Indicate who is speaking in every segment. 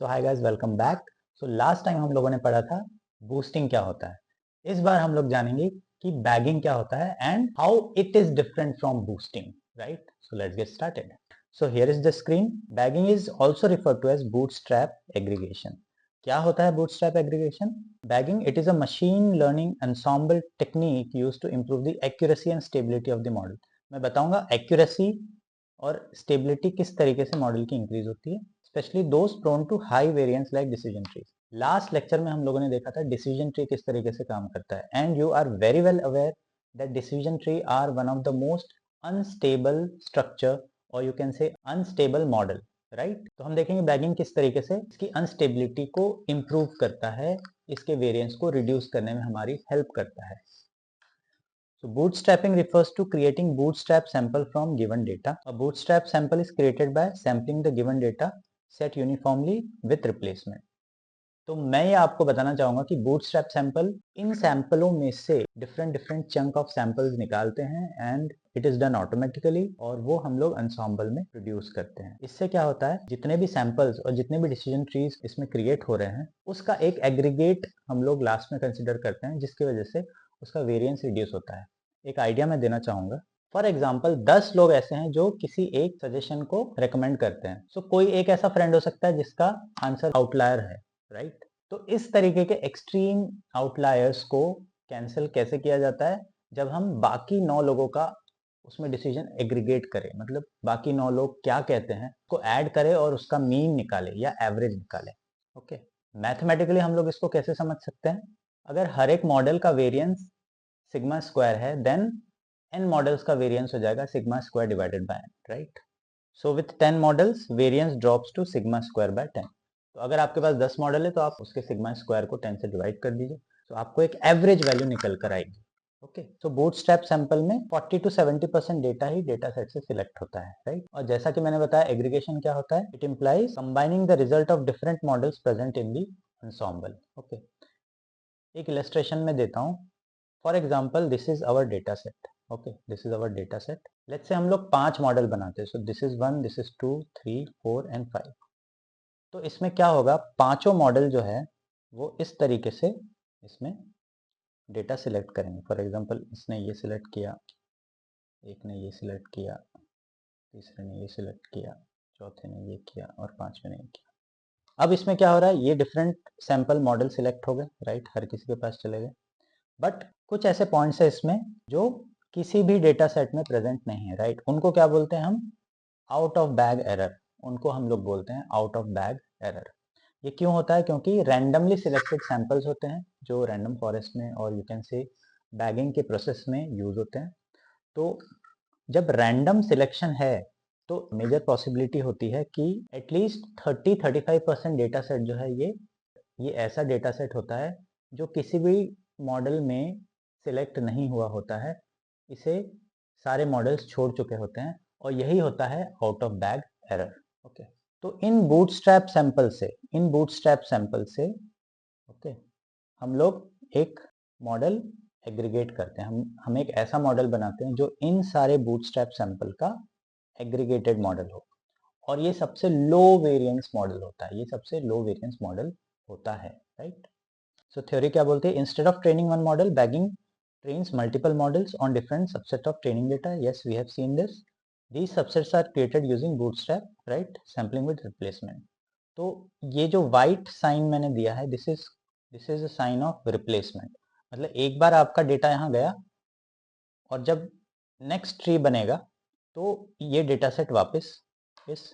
Speaker 1: सो hi guys, welcome back. So last time हम लोगों ने पढ़ा था बूस्टिंग क्या होता है। इस बार हम लोग जानेंगे कि बैगिंग क्या होता है and how it is different from boosting, right? So let's get started. So here is the screen. Bagging is also referred to as bootstrap aggregation. क्या होता है bootstrap aggregation? Bagging it is a machine learning ensemble technique used to improve the accuracy and stability of the model. मैं बताऊंगा accuracy और stability किस तरीके से model की इंक्रीज होती है, specially those prone to high variance like decision trees. Last lecture में हम लोगों ने देखा था डिसीजन ट्री किस तरीके से काम करता है, and you are very well aware that decision tree are one of the most unstable structure और you can say unstable model, right? तो हम देखेंगे बैगिंग किस तरीके से इसकी अनस्टेबिलिटी को इम्प्रूव करता है, इसके वेरिएंस को रिड्यूस करने में हमारी हेल्प करता है। So bootstrapping refers to creating bootstrap sample from given data. A bootstrap sample is created by sampling the given data set uniformly with replacement. तो मैं ये आपको बताना चाहूंगा कि बूटस्ट्रैप सैंपल इन सैंपलों में से डिफरेंट चंक ऑफ सैंपल्स निकालते हैं and it is done automatically, और वो हम लोग एंसेंबल में प्रोड्यूस करते हैं। इससे क्या होता है, जितने भी सैंपल्स और जितने भी डिसीजन ट्रीज इसमें क्रिएट हो रहे हैं उसका एक एग्रीगेट हम लोग लास्ट में कंसिडर करते हैं, जिसकी वजह से उसका वेरिएंस रिड्यूस होता है। एक आइडिया मैं देना चाहूंगा। फॉर एग्जाम्पल 10 लोग ऐसे हैं जो किसी एक सजेशन को रेकमेंड करते हैं। सो कोई एक ऐसा फ्रेंड हो सकता है जिसका आंसर आउटलायर है, राइट? तो इस तरीके के एक्सट्रीम आउटलायर्स को कैंसिल कैसे किया जाता है? जब हम बाकी 9 लोगों का उसमें डिसीजन एग्रीगेट करें, मतलब बाकी 9 लोग क्या कहते हैं को ऐड करें और उसका मीन निकाले या एवरेज निकाले। ओके, मैथमेटिकली हम लोग इसको कैसे समझ सकते हैं? अगर हर एक मॉडल का वेरिएंस सिग्मा स्क्वायर है, देन n मॉडल्स का वेरिएंस हो जाएगा sigma square divided by n, right? So with 10 models variance drops to sigma square by 10। तो अगर आपके पास 10 मॉडल है तो आप उसके सिग्मा स्क्वायर को 10 से डिवाइड कर दीजिए, तो आपको एक एवरेज वैल्यू निकल कर आएगी। ओके, तो बूटस्ट्रैप सैंपल में 40 to 70% data he data set से सिलेक्ट होता है, राइट? और जैसा कि मैंने बताया एग्रीगेशन क्या होता है, it implies combining the result of different models present in the ensemble. Okay, एक इलस्ट्रेशन में देता हूँ। For example this is our data set. Okay, this is our data set. Let's say हम लोग 5 मॉडल बनाते हैं। So this is 1, this is 2, 3, 4 and 5। तो इसमें क्या होगा, पांचों मॉडल जो है वो इस तरीके से इसमें डेटा सिलेक्ट करेंगे। फॉर एग्जांपल इसने ये सिलेक्ट किया, एक ने ये सिलेक्ट किया, तीसरे ने ये सिलेक्ट किया, चौथे ने ये किया और पांचवे ने ये किया। अब इसमें क्या हो रहा है, ये डिफरेंट सैंपल मॉडल सिलेक्ट हो गए, राइट? हर किसी के पास चले गए, बट कुछ ऐसे पॉइंट्स है इसमें जो किसी भी डेटा सेट में प्रेजेंट नहीं है, राइट? उनको क्या बोलते हैं हम? Out of bag error. उनको हम लोग बोलते हैं आउट ऑफ बैग एरर। ये क्यों होता है? क्योंकि रैंडमली सिलेक्टेड सैंपल्स होते हैं जो रैंडम फॉरेस्ट में और यू कैन से बैगिंग के प्रोसेस में यूज होते हैं। तो जब रैंडम सिलेक्शन है तो मेजर पॉसिबिलिटी होती है कि एटलीस्ट 30-35% डेटा सेट जो है ये ऐसा डेटा सेट होता है जो किसी भी मॉडल में सिलेक्ट नहीं हुआ होता है, इसे सारे मॉडल्स छोड़ चुके होते हैं, और यही होता है out of bag error. Okay, तो इन बूटस्ट्रैप सैंपल से ओके हम लोग एक मॉडल एग्रीगेट करते हैं। हम एक ऐसा मॉडल बनाते हैं जो इन सारे बूटस्ट्रैप सैंपल का एग्रीगेटेड मॉडल हो, और ये सबसे लो वेरिएंस मॉडल होता है, ये सबसे लो वेरिएंस मॉडल होता है, राइट? सो थ्योरी क्या बोलती है? Instead of training one model, bagging trains multiple models on different subset of training data. Yes, we have seen this. These subsets are created using bootstrap, right? Sampling with replacement. तो ये जो white sign मैंने दिया है, this is a sign of replacement. मतलब एक बार आपका data यहाँ गया और जब नेक्स्ट ट्री बनेगा तो ये डेटा सेट वापस इस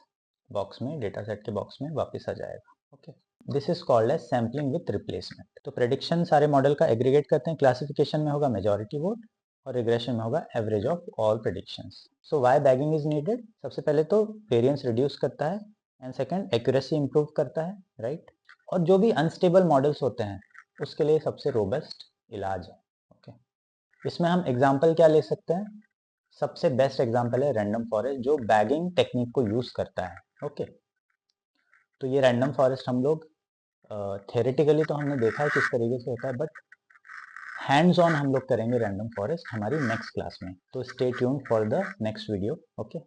Speaker 1: बॉक्स में, डेटा सेट के बॉक्स में वापस आ जाएगा। Okay, this is called as sampling with replacement. तो प्रेडिक्शन सारे मॉडल का एग्रीगेट करते हैं, क्लासिफिकेशन में होगा मेजॉरिटी वोट और रिग्रेशन में होगा average of all predictions. So why bagging is needed? सबसे पहले तो वेरिएंस रिड्यूस करता है, एंड सेकंड एक्यूरेसी इंप्रूव करता है, राइट? और जो भी अनस्टेबल मॉडल्स होते हैं उसके लिए सबसे रोबस्ट इलाज है। ओके, इसमें हम एग्जाम्पल क्या ले सकते हैं? सबसे बेस्ट एग्जाम्पल है रैंडम फॉरेस्ट, जो बैगिंग टेक्निक को यूज करता है। ओके, तो ये रैंडम फॉरेस्ट हम लोग थेरेटिकली तो हमने देखा है किस तरीके से होता है, बट हैंड्स ऑन हम लोग करेंगे रैंडम फॉरेस्ट हमारी नेक्स्ट क्लास में। तो stay tuned for the next video. Okay,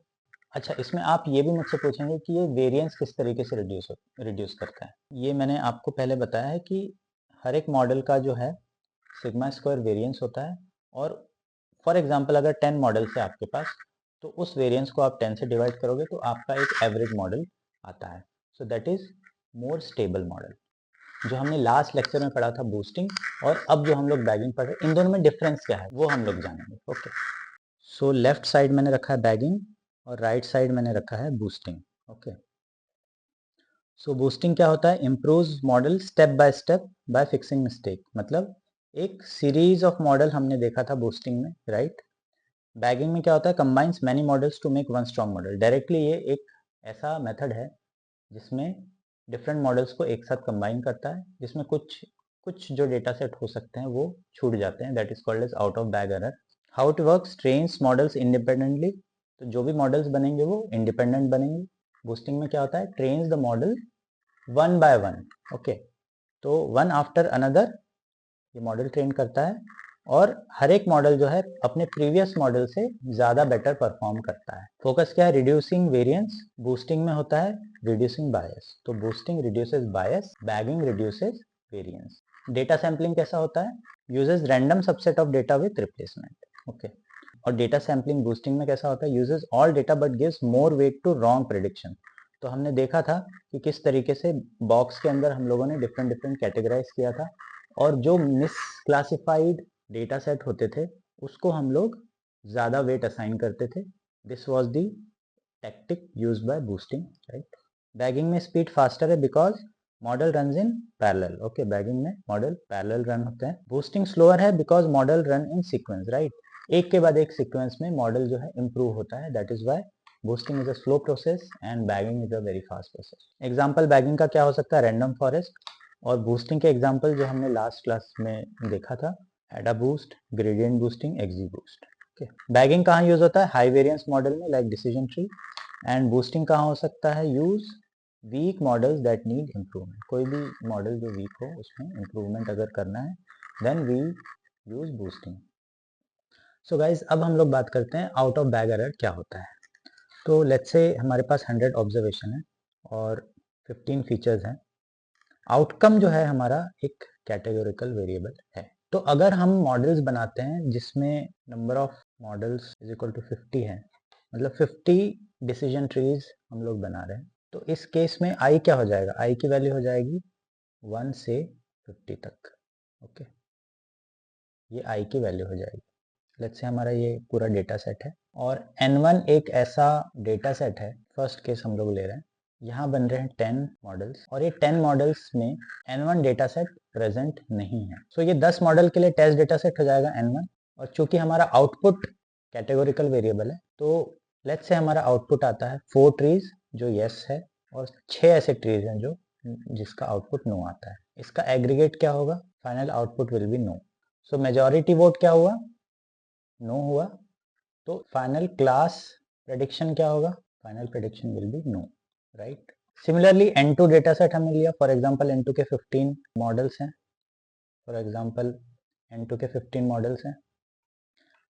Speaker 1: अच्छा, इसमें आप ये भी मुझसे पूछेंगे कि ये वेरिएंस किस तरीके से रिड्यूस करता है। ये मैंने आपको पहले बताया है कि हर एक मॉडल का जो है सिग्मा स्क्वायर वेरिएंस होता है, और फॉर एग्जांपल अगर 10 मॉडल्स है आपके पास, तो उस वेरिएंस को आप 10 से डिवाइड करोगे तो आपका एक एवरेज मॉडल आता है। So that is more stable model. जो हमने लास्ट लेक्चर में पढ़ा था बूस्टिंग, और अब जो हम लोग बैगिंग पढ़ रहे हैं, इन दोनों में डिफरेंस क्या है वो हम लोग जानेंगे। ओके, सो लेफ्ट साइड मैंने रखा है बैगिंग और राइट साइड मैंने रखा है बूस्टिंग। ओके, सो बूस्टिंग क्या होता है? Improves model step by fixing mistake. मतलब एक सीरीज ऑफ मॉडल हमने देखा था बूस्टिंग में, राइट। बैगिंग में क्या होता है? Combines many models to make one strong model. Directly ये एक ऐसा मेथड है जिसमें डिफरेंट मॉडल्स को एक साथ कंबाइन करता है, जिसमें कुछ कुछ जो डेटा सेट हो सकते हैं वो छूट जाते हैं। That is called as out of bag error. How it works? Trains models independently. तो जो भी मॉडल्स बनेंगे वो इंडिपेंडेंट बनेंगे। बूस्टिंग में क्या होता है? Trains the model one by one. Okay, तो वन आफ्टर अनदर ये मॉडल ट्रेन करता है, और हर एक मॉडल जो है अपने प्रीवियस मॉडल से ज्यादा बेटर परफॉर्म करता है। फोकस क्या है? Reducing variance. बूस्टिंग में होता है रिड्यूसिंग बायस। तो boosting reduces bias, bagging reduces variance. Data sampling कैसा होता है? Uses random subset of data with replacement. Okay, और डेटा सैम्पलिंग बूस्टिंग में कैसा होता है? Uses all data but gives more weight to wrong prediction. तो हमने देखा था कि किस तरीके से बॉक्स के अंदर हम लोगों ने डिफरेंट डिफरेंट कैटेगराइज किया था, और जो मिसक्लासिफाइड डेटा सेट होते थे उसको हम लोग ज़्यादा वेट असाइन करते थे। This was the tactic use by boosting, right. Bagging में स्पीड फास्टर है because model run in parallel. Okay, bagging में मॉडल पैरेलल रन होते हैं। बूस्टिंग स्लोअर है because model run in sequence, right. एक के बाद एक सीक्वेंस में मॉडल जो है इम्प्रूव होता है। That is why boosting is a slow process and bagging is a very fast process. Example bagging का क्या हो सकता है? Random forest. और बूस्टिंग के एग्जाम्पल जो हमने लास्ट क्लास में देखा था, ada boost, gradient boosting, XG boost. Okay, bagging कहाँ यूज होता है? हाई वेरिएंस मॉडल में, like decision tree. And boosting कहाँ हो सकता है? Use weak models that need improvement. कोई भी मॉडल जो वीक हो उसमें इम्प्रूवमेंट अगर करना है then we use boosting. So guys, अब हम लोग बात करते हैं आउट ऑफ बैग एरर क्या होता है। तो लेट्स से हमारे पास 100 ऑब्जर्वेशन है और 15 फीचर्स हैं। आउटकम जो है हमारा एक कैटेगोरिकल वेरिएबल है। तो अगर हम मॉडल्स बनाते हैं जिसमें number of models is equal to 50 है, मतलब 50 डिसीजन ट्रीज हम लोग बना रहे हैं, तो इस केस में आई क्या हो जाएगा? आई की वैल्यू हो जाएगी 1 से 50 तक। ओके, ये आई की वैल्यू हो जाएगी। लेट्स से हमारा ये पूरा डेटा सेट है, और N1 एक ऐसा डेटा सेट है, फर्स्ट केस हम लोग ले रहे हैं, यहाँ बन रहे हैं 10 मॉडल्स, और ये 10 मॉडल्स में N1 डेटा सेट प्रेजेंट नहीं है। सो ये 10 मॉडल के लिए टेस्ट डेटा सेट हो जाएगा N1, और चूंकि हमारा आउटपुट कैटेगोरिकल वेरिएबल है, तो लेट्स से हमारा आउटपुट आता है 4 ट्रीज जो यस है, और 6 ऐसे ट्रीज हैं जो जिसका आउटपुट नो आता है। इसका एग्रीगेट क्या होगा? Final output will be no. So majority vote क्या हुआ? नो हुआ। तो फाइनल क्लास प्रेडिक्शन क्या होगा? Final prediction will be no, right. Similarly N2 data set हमने लिया। फॉर एग्जांपल N2 के 15 मॉडल्स हैं। फॉर एग्जांपल N2 के 15 मॉडल्स हैं।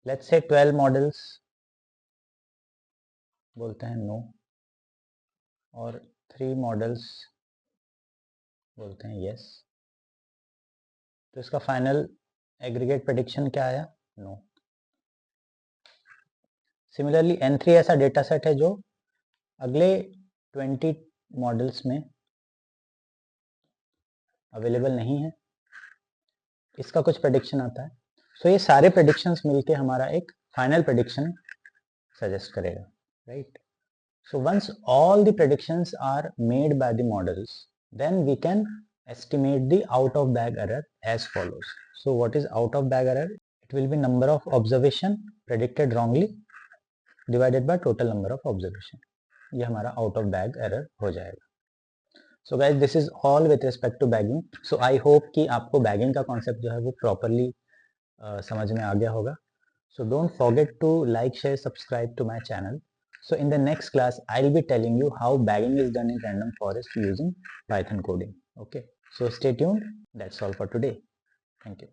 Speaker 1: लेट्स से 12 मॉडल्स बोलते हैं नो, और 3 मॉडल्स बोलते हैं यस। तो इसका फाइनल एग्रीगेट प्रेडिक्शन क्या आया? नो। सिमिलरली N3 ऐसा डेटा सेट है जो अगले 20 मॉडल्स में अवेलेबल नहीं है, इसका कुछ प्रेडिक्शन आता है। सो ये सारे प्रेडिक्शंस मिलके हमारा एक फाइनल प्रेडिक्शन सजेस्ट करेगा, right. So once all the predictions are made by the models, then we can estimate the out of bag error as follows. So what is out of bag error? It will be number of observation predicted wrongly divided by total number of observation. ये हमारा out of bag error हो जाएगा. So guys, this is all with respect to bagging. So I hope कि आपको bagging का concept जो है वो properly समझ में आ गया होगा. So don't forget to like, share, subscribe to my channel. So in the next class, I'll be telling you how bagging is done in random forest using Python coding. Okay. So stay tuned. That's all for today. Thank you.